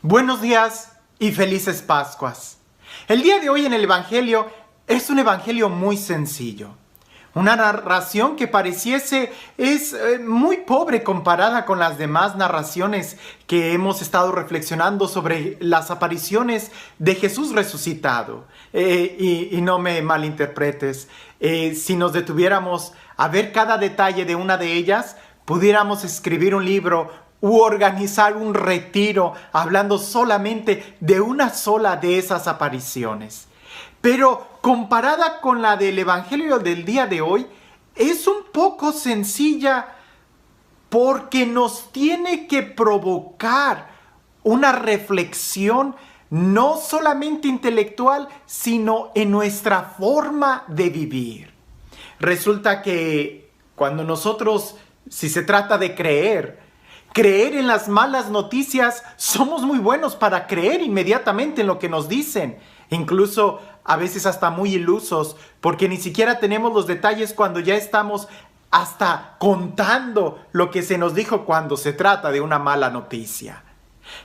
Buenos días y felices Pascuas. El día de hoy en el Evangelio es un Evangelio muy sencillo. Una narración que pareciese es muy pobre comparada con las demás narraciones que hemos estado reflexionando sobre las apariciones de Jesús resucitado. Y no me malinterpretes, si nos detuviéramos a ver cada detalle de una de ellas, pudiéramos escribir un libro u organizar un retiro hablando solamente de una sola de esas apariciones. Pero comparada con la del Evangelio del día de hoy, es un poco sencilla porque nos tiene que provocar una reflexión no solamente intelectual, sino en nuestra forma de vivir. Resulta que cuando nosotros, si se trata de creer en las malas noticias, somos muy buenos para creer inmediatamente en lo que nos dicen. Incluso a veces hasta muy ilusos, porque ni siquiera tenemos los detalles cuando ya estamos hasta contando lo que se nos dijo cuando se trata de una mala noticia.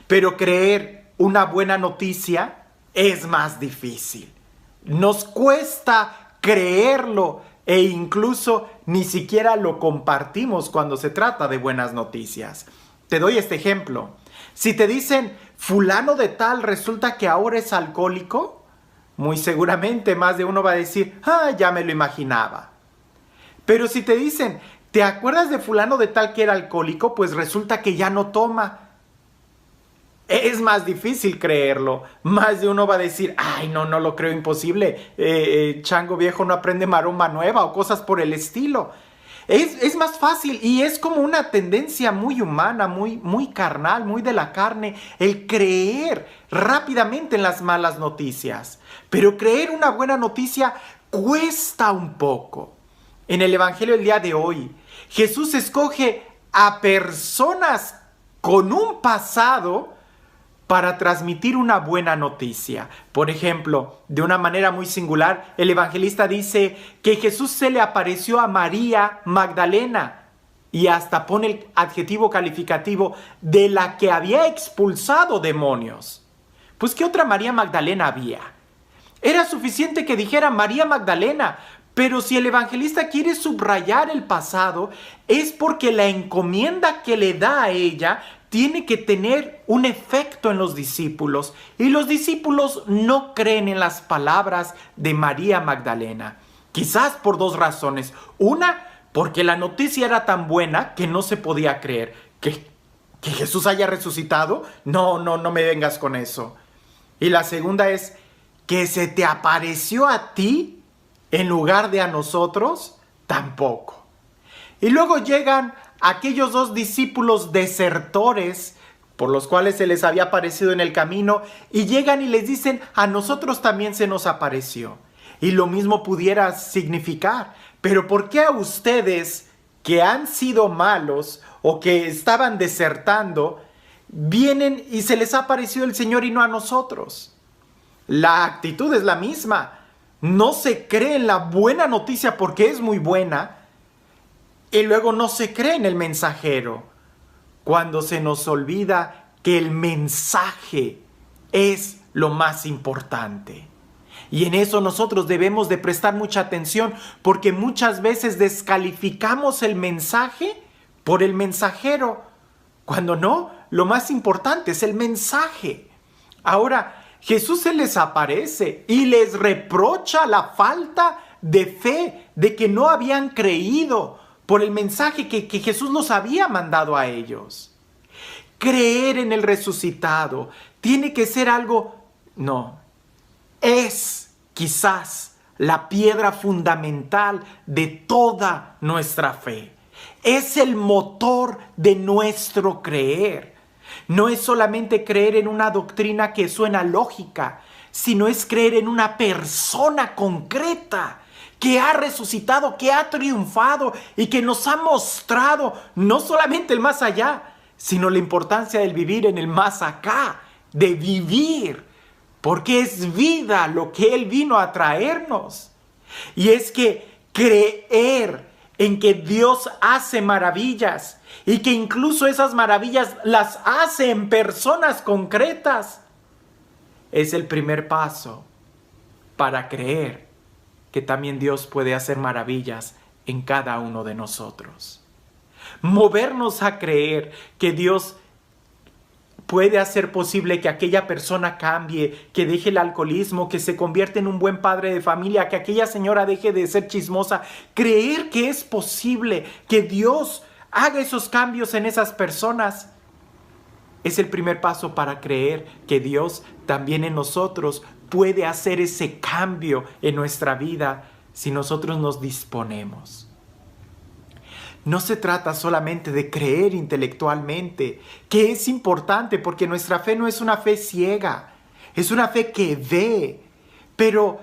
Pero creer una buena noticia es más difícil. Nos cuesta creerlo e incluso ni siquiera lo compartimos cuando se trata de buenas noticias. Te doy este ejemplo. Si te dicen, fulano de tal resulta que ahora es alcohólico, muy seguramente más de uno va a decir, ya me lo imaginaba. Pero si te dicen, ¿te acuerdas de fulano de tal que era alcohólico? Pues resulta que ya no toma. Es más difícil creerlo. Más de uno va a decir, no lo creo, imposible. Chango viejo no aprende maroma nueva o cosas por el estilo. Es más fácil y es como una tendencia muy humana, muy carnal, muy de la carne, el creer rápidamente en las malas noticias. Pero creer una buena noticia cuesta un poco. En el Evangelio del día de hoy, Jesús escoge a personas con un pasado para transmitir una buena noticia. Por ejemplo, de una manera muy singular, el evangelista dice que Jesús se le apareció a María Magdalena y hasta pone el adjetivo calificativo de la que había expulsado demonios. Pues, ¿qué otra María Magdalena había? Era suficiente que dijera María Magdalena, pero si el evangelista quiere subrayar el pasado, es porque la encomienda que le da a ella tiene que tener un efecto en los discípulos. Y los discípulos no creen en las palabras de María Magdalena. Quizás por dos razones. Una, porque la noticia era tan buena que no se podía creer. ¿Que Jesús haya resucitado? No me vengas con eso. Y la segunda es que se te apareció a ti en lugar de a nosotros, tampoco. Y luego llegan aquellos dos discípulos desertores por los cuales se les había aparecido en el camino y llegan y les dicen, a nosotros también se nos apareció. Y lo mismo pudiera significar, pero ¿por qué a ustedes que han sido malos o que estaban desertando, vienen y se les ha aparecido el Señor y no a nosotros? La actitud es la misma. No se cree en la buena noticia porque es muy buena, y luego no se cree en el mensajero, cuando se nos olvida que el mensaje es lo más importante. Y en eso nosotros debemos de prestar mucha atención, porque muchas veces descalificamos el mensaje por el mensajero, cuando no, lo más importante es el mensaje. Ahora, Jesús se les aparece y les reprocha la falta de fe, de que no habían creído por el mensaje que Jesús nos había mandado a ellos. Creer en el resucitado tiene que ser algo, es quizás la piedra fundamental de toda nuestra fe. Es el motor de nuestro creer. No es solamente creer en una doctrina que suena lógica, sino es creer en una persona concreta que ha resucitado, que ha triunfado y que nos ha mostrado no solamente el más allá, sino la importancia del vivir en el más acá, de vivir, porque es vida lo que Él vino a traernos. Y es que creer en que Dios hace maravillas y que incluso esas maravillas las hace en personas concretas, es el primer paso para creer que también Dios puede hacer maravillas en cada uno de nosotros. Movernos a creer que Dios puede hacer posible que aquella persona cambie, que deje el alcoholismo, que se convierta en un buen padre de familia, que aquella señora deje de ser chismosa. Creer que es posible que Dios haga esos cambios en esas personas es el primer paso para creer que Dios también en nosotros puede hacer ese cambio en nuestra vida si nosotros nos disponemos. No se trata solamente de creer intelectualmente, que es importante porque nuestra fe no es una fe ciega, es una fe que ve, pero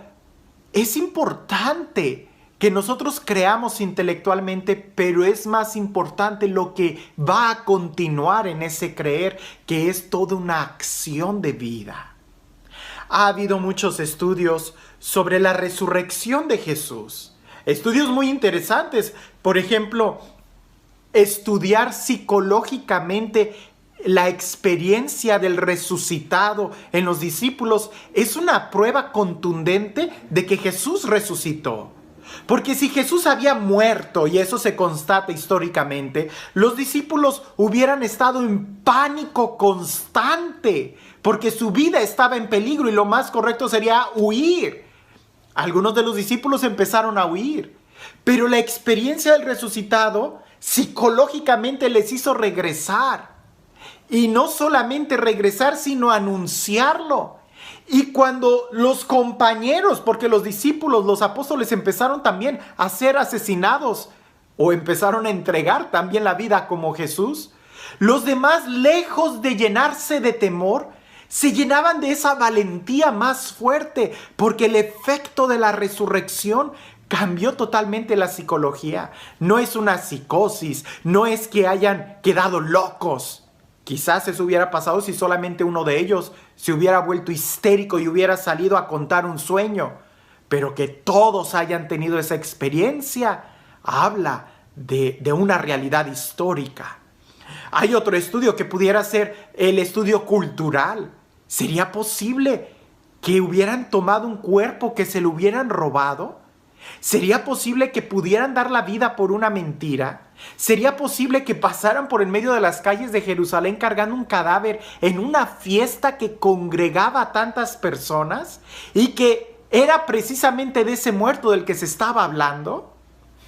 es importante que nosotros creamos intelectualmente, pero es más importante lo que va a continuar en ese creer, que es toda una acción de vida. Ha habido muchos estudios sobre la resurrección de Jesús. Estudios muy interesantes. Por ejemplo, estudiar psicológicamente la experiencia del resucitado en los discípulos es una prueba contundente de que Jesús resucitó. Porque si Jesús había muerto, y eso se constata históricamente, los discípulos hubieran estado en pánico constante, porque su vida estaba en peligro y lo más correcto sería huir. Algunos de los discípulos empezaron a huir, pero la experiencia del resucitado psicológicamente les hizo regresar. Y no solamente regresar, sino anunciarlo. Y cuando los compañeros, porque los discípulos, los apóstoles empezaron también a ser asesinados o empezaron a entregar también la vida como Jesús, los demás, lejos de llenarse de temor, se llenaban de esa valentía más fuerte, porque el efecto de la resurrección cambió totalmente la psicología. No es una psicosis, no es que hayan quedado locos. Quizás eso hubiera pasado si solamente uno de ellos se hubiera vuelto histérico y hubiera salido a contar un sueño. Pero que todos hayan tenido esa experiencia habla de una realidad histórica. Hay otro estudio que pudiera ser el estudio cultural. ¿Sería posible que hubieran tomado un cuerpo que se lo hubieran robado? ¿Sería posible que pudieran dar la vida por una mentira? ¿Sería posible que pasaran por en medio de las calles de Jerusalén cargando un cadáver en una fiesta que congregaba a tantas personas y que era precisamente de ese muerto del que se estaba hablando?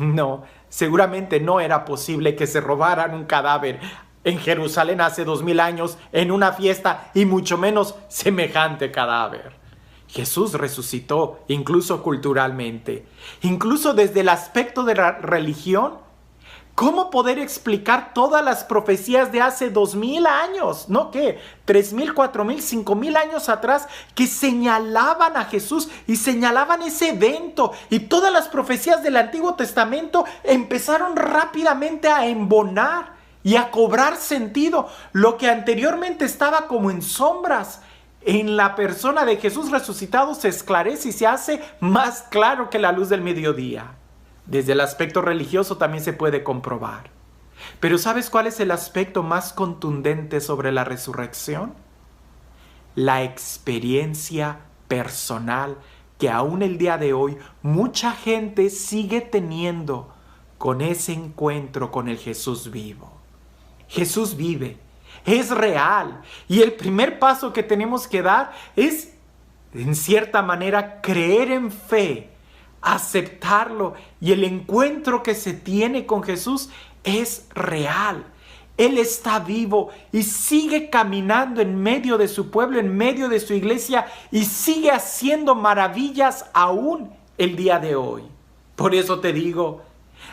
No, seguramente no era posible que se robaran un cadáver en Jerusalén hace 2000 años en una fiesta y mucho menos semejante cadáver. Jesús resucitó, incluso culturalmente, incluso desde el aspecto de la religión. ¿Cómo poder explicar todas las profecías de hace 2000 años? ¿No qué? 3000, 4000, 5000 años atrás, que señalaban a Jesús y señalaban ese evento. Y todas las profecías del Antiguo Testamento empezaron rápidamente a embonar y a cobrar sentido. Lo que anteriormente estaba como en sombras, en la persona de Jesús resucitado se esclarece y se hace más claro que la luz del mediodía. Desde el aspecto religioso también se puede comprobar. Pero ¿sabes cuál es el aspecto más contundente sobre la resurrección? La experiencia personal que aún el día de hoy mucha gente sigue teniendo con ese encuentro con el Jesús vivo. Jesús vive. Es real. Y el primer paso que tenemos que dar es, en cierta manera, creer en fe, aceptarlo. Y el encuentro que se tiene con Jesús es real. Él está vivo y sigue caminando en medio de su pueblo, en medio de su iglesia, y sigue haciendo maravillas aún el día de hoy. Por eso te digo,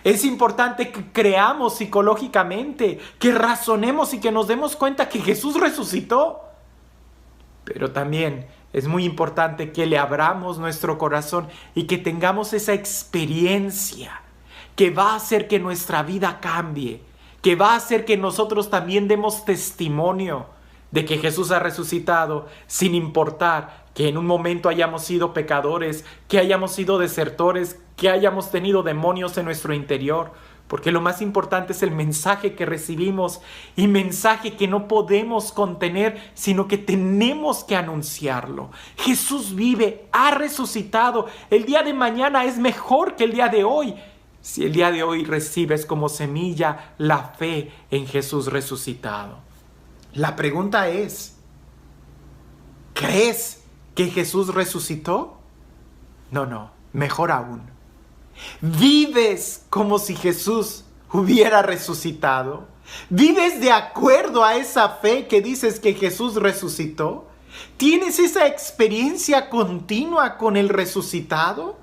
es importante que creamos psicológicamente, que razonemos y que nos demos cuenta que Jesús resucitó. Pero también es muy importante que le abramos nuestro corazón y que tengamos esa experiencia que va a hacer que nuestra vida cambie, que va a hacer que nosotros también demos testimonio de que Jesús ha resucitado, sin importar que en un momento hayamos sido pecadores, que hayamos sido desertores, que hayamos tenido demonios en nuestro interior. Porque lo más importante es el mensaje que recibimos y mensaje que no podemos contener, sino que tenemos que anunciarlo. Jesús vive, ha resucitado. El día de mañana es mejor que el día de hoy. Si el día de hoy recibes como semilla la fe en Jesús resucitado. La pregunta es, ¿crees que Jesús resucitó? No, mejor aún. ¿Vives como si Jesús hubiera resucitado? ¿Vives de acuerdo a esa fe que dices que Jesús resucitó? ¿Tienes esa experiencia continua con el resucitado?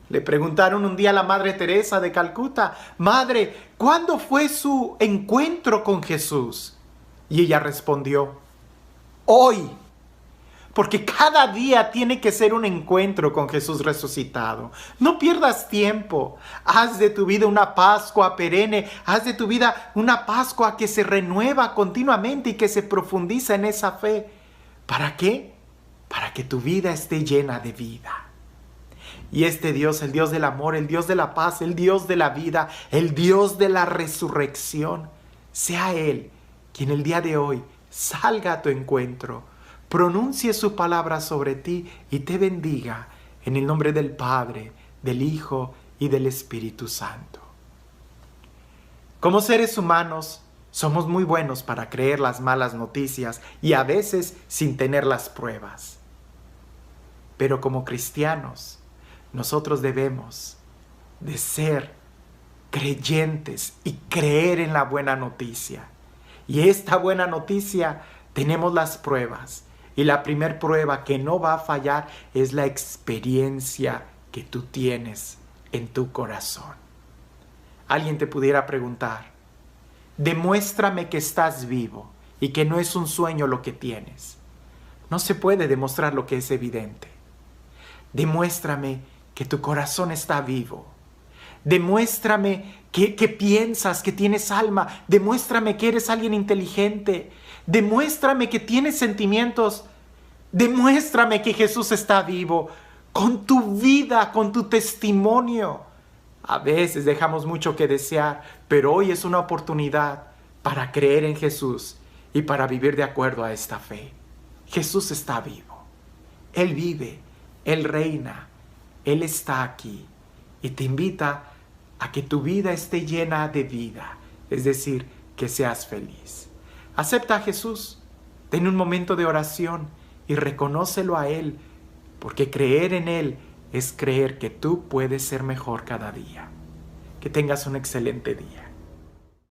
Le preguntaron un día a la Madre Teresa de Calcuta: Madre, ¿cuándo fue su encuentro con Jesús? Y ella respondió: hoy. Porque cada día tiene que ser un encuentro con Jesús resucitado. No pierdas tiempo. Haz de tu vida una Pascua perenne. Haz de tu vida una Pascua que se renueva continuamente y que se profundiza en esa fe. ¿Para qué? Para que tu vida esté llena de vida. Y este Dios, el Dios del amor, el Dios de la paz, el Dios de la vida, el Dios de la resurrección, sea Él quien el día de hoy salga a tu encuentro, pronuncie su palabra sobre ti y te bendiga en el nombre del Padre, del Hijo y del Espíritu Santo. Como seres humanos, somos muy buenos para creer las malas noticias y a veces sin tener las pruebas. Pero como cristianos, nosotros debemos de ser creyentes y creer en la buena noticia. Y esta buena noticia tenemos las pruebas. Y la primera prueba que no va a fallar es la experiencia que tú tienes en tu corazón. Alguien te pudiera preguntar: demuéstrame que estás vivo y que no es un sueño lo que tienes. No se puede demostrar lo que es evidente. Demuéstrame que tu corazón está vivo. Demuéstrame que piensas, que tienes alma. Demuéstrame que eres alguien inteligente. Demuéstrame que tienes sentimientos. Demuéstrame que Jesús está vivo. Con tu vida, con tu testimonio. A veces dejamos mucho que desear, pero hoy es una oportunidad para creer en Jesús y para vivir de acuerdo a esta fe. Jesús está vivo. Él vive, Él reina, Él está aquí y te invita a que tu vida esté llena de vida, es decir, que seas feliz. Acepta a Jesús, ten un momento de oración y reconócelo a Él, porque creer en Él es creer que tú puedes ser mejor cada día. Que tengas un excelente día.